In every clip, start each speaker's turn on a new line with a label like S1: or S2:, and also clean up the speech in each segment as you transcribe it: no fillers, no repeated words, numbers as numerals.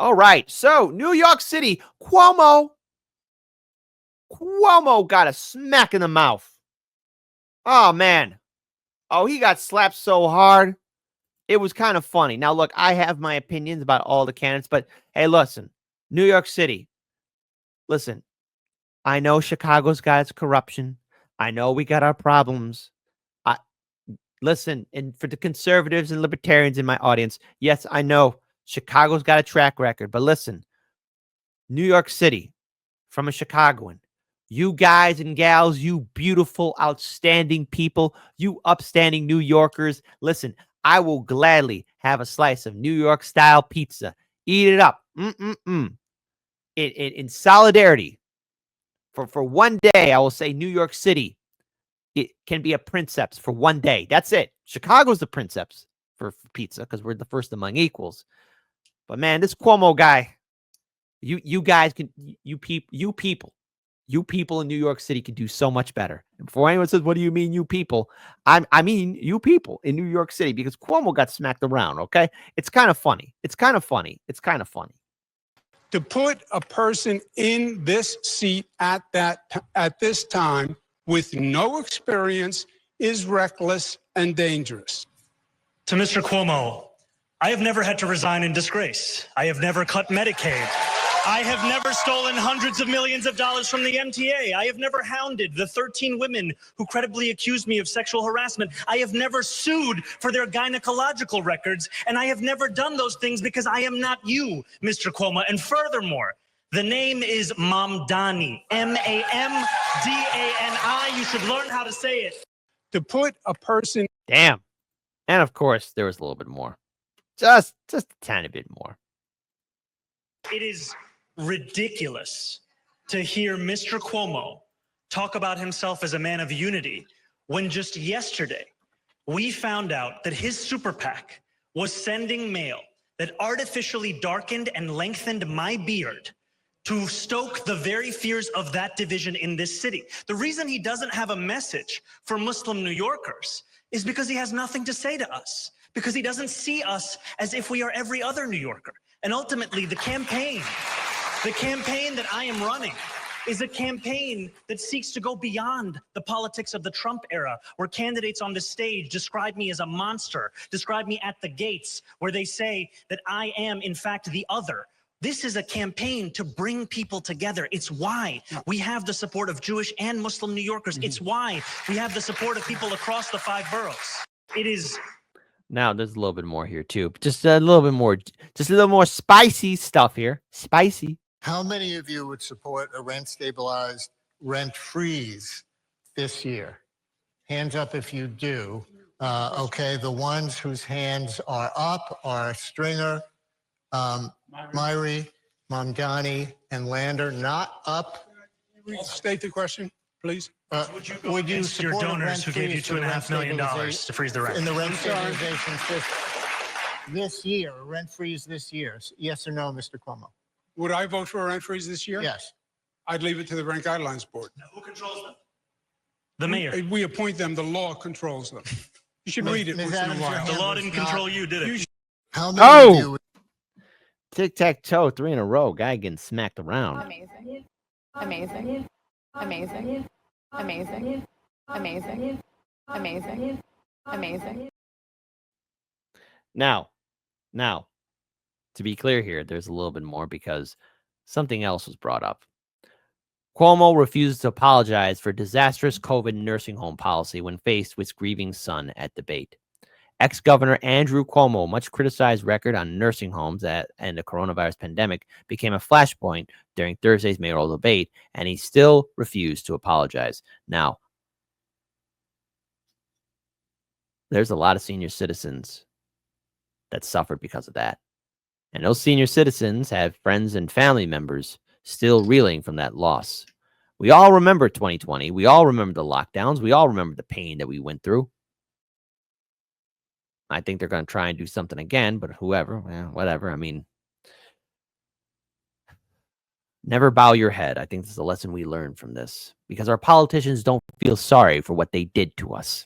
S1: All right. So, New York City, Cuomo got a smack in the mouth. Oh, man. Oh, he got slapped so hard. It was kind of funny. Now, look, I have my opinions about all the candidates, but hey, listen, New York City, listen, I know Chicago's got its corruption. I know we got our problems. I listen, and for the conservatives and libertarians in my audience, yes, I know Chicago's got a track record, but listen, New York City, from a Chicagoan, you guys and gals, you beautiful, outstanding people, you upstanding New Yorkers, listen, I will gladly have a slice of New York style pizza. Eat it up. In solidarity. For one day, I will say New York City, it can be a princeps for one day. That's it. Chicago's the princeps for pizza because we're the first among equals. But man, this Cuomo guy, you guys can, you people in New York City can do so much better. And before anyone says, what do you mean, you people? I mean, you people in New York City, because Cuomo got smacked around, okay? It's kind of funny. It's kind of funny.
S2: To put a person in this seat at this time with no experience is reckless and dangerous.
S3: To Mr. Cuomo, I have never had to resign in disgrace. I have never cut Medicaid. I have never stolen hundreds of millions of dollars from the MTA. I have never hounded the 13 women who credibly accused me of sexual harassment. I have never sued for their gynecological records. And I have never done those things because I am not you, Mr. Cuomo. And furthermore, the name is Mamdani, Mamdani. You should learn how to say it.
S2: To put a person...
S1: Damn. And of course, there was a little bit more. Just a tiny bit more.
S3: It is ridiculous to hear Mr. Cuomo talk about himself as a man of unity when just yesterday we found out that his super PAC was sending mail that artificially darkened and lengthened my beard to stoke the very fears of that division in this city. The reason he doesn't have a message for Muslim New Yorkers is because he has nothing to say to us, because he doesn't see us as if we are every other New Yorker. And ultimately, the campaign that I am running is a campaign that seeks to go beyond the politics of the Trump era, where candidates on the stage describe me as a monster, describe me at the gates, where they say that I am, in fact, the other. This is a campaign to bring people together. It's why we have the support of Jewish and Muslim New Yorkers. It's why we have the support of people across the 5 boroughs. It is...
S1: Now, there's a little bit more here, too. Just a little more spicy stuff here. Spicy.
S4: How many of you would support a rent-stabilized rent freeze this year? Hands up if you do. Okay, the ones whose hands are up are Stringer, Myrie, Mamdani, and Lander. Not up.
S2: State the question, please.
S3: Would you support your donors who gave you $2.5 million to freeze the rent?
S4: In the rent stabilization system this year, a rent freeze this year? Yes or no, Mr. Cuomo?
S2: Would I vote for a rent freeze this year?
S4: Yes.
S2: I'd leave it to the Rent Guidelines Board.
S3: Now, who controls them? The mayor.
S2: We appoint them. The law controls them. You should read it once in a while.
S3: The law didn't control you, did it?
S4: How many of you?
S1: Tic-tac-toe, 3 in a row. Guy getting smacked around.
S5: Amazing. Amazing. Amazing. Amazing. Amazing. Amazing. Amazing.
S1: Now, to be clear here, there's a little bit more because something else was brought up. Cuomo refuses to apologize for disastrous COVID nursing home policy when faced with grieving son at debate. Ex-Governor Andrew Cuomo, much criticized record on nursing homes and the coronavirus pandemic, became a flashpoint during Thursday's mayoral debate, and he still refused to apologize. Now, there's a lot of senior citizens that suffered because of that. And those senior citizens have friends and family members still reeling from that loss. We all remember 2020. We all remember the lockdowns. We all remember the pain that we went through. I think they're going to try and do something again, but whoever, well, whatever. I mean, never bow your head. I think this is a lesson we learned from this, because our politicians don't feel sorry for what they did to us.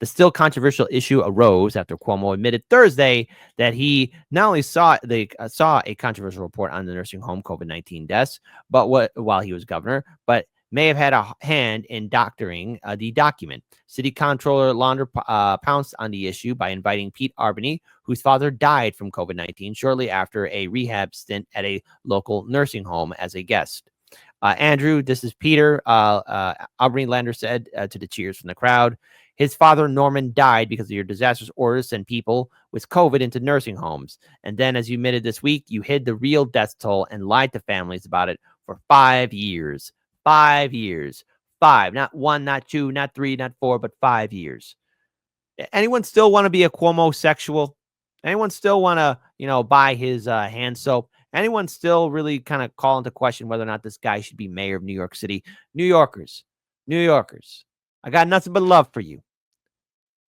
S1: The still controversial issue arose after Cuomo admitted Thursday that he not only saw a controversial report on the nursing home COVID-19 deaths, but while he was governor, but may have had a hand in doctoring the document. City Comptroller Launder pounced on the issue by inviting Pete Arbany, whose father died from COVID-19 shortly after a rehab stint at a local nursing home, as a guest. Andrew, this is Peter. Arbany Lander said to the cheers from the crowd, his father, Norman, died because of your disastrous orders to send people with COVID into nursing homes. And then, as you admitted this week, you hid the real death toll and lied to families about it for 5 years. 5 years. 5. Not 1, not 2, not 3, not 4, but 5 years. Anyone still want to be a Cuomo sexual? Anyone still want to, buy his hand soap? Anyone still really kind of call into question whether or not this guy should be mayor of New York City? New Yorkers, I got nothing but love for you.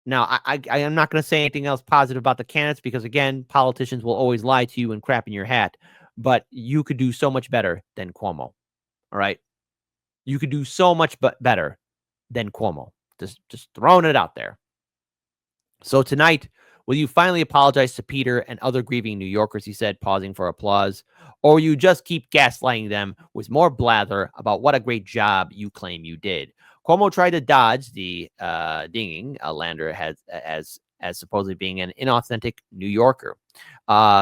S1: Now, I am not going to say anything else positive about the candidates because, again, politicians will always lie to you and crap in your hat. But you could do so much better than Cuomo. All right? You could do so much better than Cuomo. Just throwing it out there. So tonight, will you finally apologize to Peter and other grieving New Yorkers, he said, pausing for applause, or will you just keep gaslighting them with more blather about what a great job you claim you did? Cuomo tried to dodge the dinging Lander has as supposedly being an inauthentic New Yorker.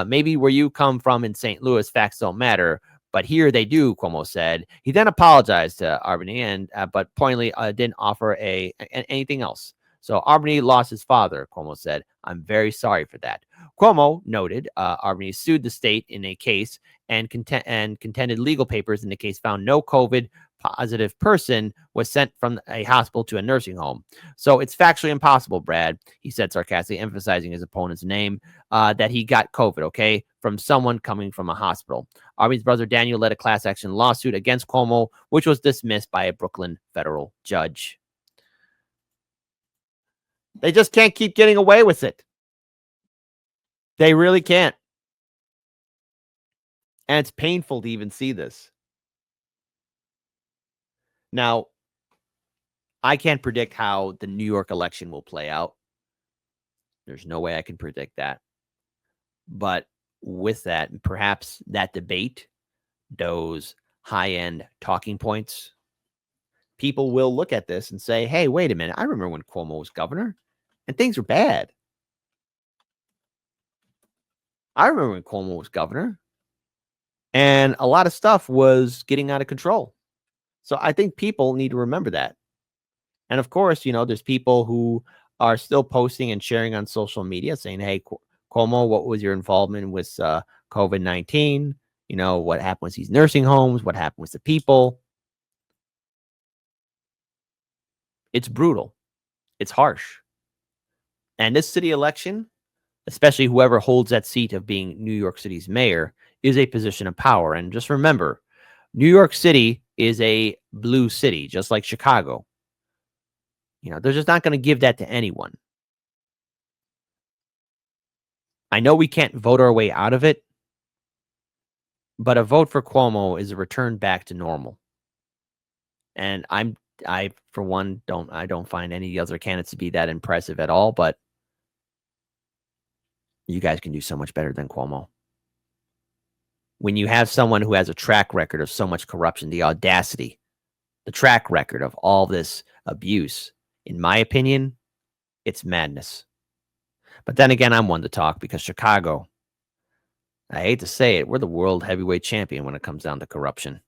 S1: Maybe where you come from in St. Louis, facts don't matter, but here they do, Cuomo said. He then apologized to Arbany, but pointedly didn't offer anything else. So Arbany lost his father, Cuomo said. I'm very sorry for that. Cuomo noted Arbany sued the state in a case and contended legal papers in the case found no COVID positive person was sent from a hospital to a nursing home. So it's factually impossible, Brad, he said sarcastically, emphasizing his opponent's name, that he got COVID, okay, from someone coming from a hospital. Arbany's brother Daniel led a class action lawsuit against Cuomo, which was dismissed by a Brooklyn federal judge. They just can't keep getting away with it. They really can't. And it's painful to even see this. Now, I can't predict how the New York election will play out. There's no way I can predict that. But with that, perhaps that debate, those high-end talking points, people will look at this and say, hey, wait a minute. I remember when Cuomo was governor and things were bad. I remember when Cuomo was governor and a lot of stuff was getting out of control. So I think people need to remember that. And of course, there's people who are still posting and sharing on social media saying, hey, Cuomo, what was your involvement with COVID-19? What happened with these nursing homes? What happened with the people? It's brutal. It's harsh. And this city election, especially whoever holds that seat of being New York City's mayor, is a position of power. And just remember, New York City is a blue city, just like Chicago. They're just not going to give that to anyone. I know we can't vote our way out of it, but a vote for Cuomo is a return back to normal. And I for one don't find any other candidates to be that impressive at all, but you guys can do so much better than Cuomo. When you have someone who has a track record of so much corruption, the audacity, the track record of all this abuse, in my opinion, it's madness. But then again, I'm one to talk because Chicago, I hate to say it, we're the world heavyweight champion when it comes down to corruption.